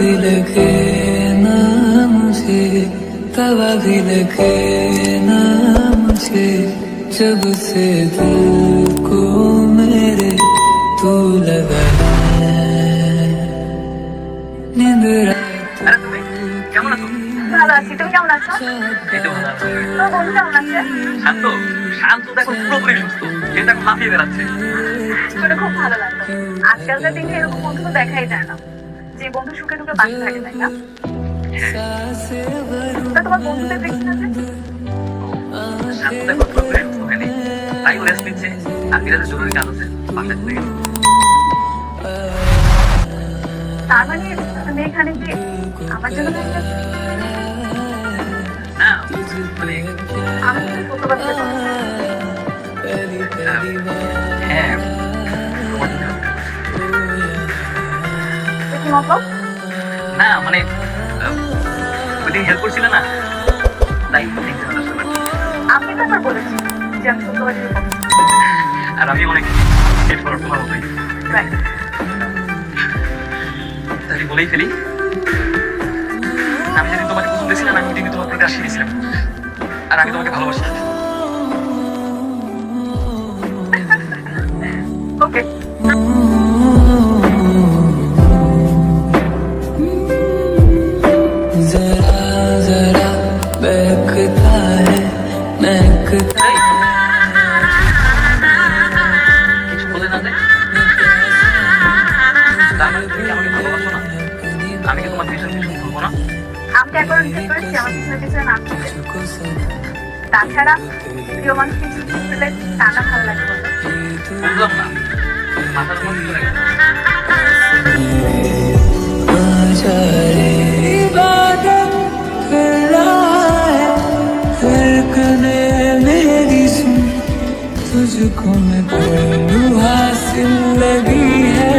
भी लगे ना मुझे, तवा भी लगे ना मुझे, जब से दिल को मेरे तू लगा है। नींद আরে তুমি কেমন আছো? ভালো আছি, তুমি কেমন আছো? এই তো ভালো আছি। তোমার বন্ধু কেমন আছে? শান্ত শান্ত দেখো পুরোপুরি সুস্থ, এটা এখন লাফিয়ে বেড়াচ্ছে। শুনে খুব ভালো লাগলো। আজকালকার দিনে এরকম বন্ধু তো দেখাই যায় না, যে বন্ধু সুখে দুঃখে পাশে থাকে, তাই না? তা তোমার বন্ধুদের দেখছি না যে? শান্ত দেখো পুরোপুরি সুস্থ হয়নি, তাই ও রেস্ট নিচ্ছে। আর বিরাজের জরুরি কাজ আছে, বাসায় চলে গেছে। তার মানে তুমি এখানে কি আমার জন্য দাঁড়িয়ে আছো? না মানে আমি তো সত্য কথা বলছি। হ্যাঁ তোমার জন্য। তো কি মতলব? না মানে ওইদিন হেল্প করছিলে না, তাই দেখতে হলো আসলে। আমি তো আবার বলেছি যে আমি সত্য কথা বলছি। আর আমি অনেক সেট ফরওয়ার্ড তোমার মতোই। রাইট। তাহলে বলেই ফেলি, আমি যেদিন তোমাকে পছন্দ ছিলাম আমি ওইদিনই তোমার প্রতি আসি দিয়েছিলাম, আর আমি তোমাকে ভালোবাসি। ওকে। जरा जरा बहकता है महकता है। কিছু বলে না যে তার মানে তুমি কি আমাকে ভালোবাসো না? আমি কি তোমার ভীষণ ভীষণ বলবো না? আমি তো একবার নিষেধ করেছি আমার পিছনে পিছনে নাম করতে। তাছাড়া প্রিয় মানুষকে চিঠি পেলে টাকা ভালো লাগে বলো। বুঝলাম না, মাথার মধ্যে চলে গেল। आजा रे इबादत कर रहा है फर्क ने मेरी सुन, तुझको मैं पढ़ूं हासिल लगी है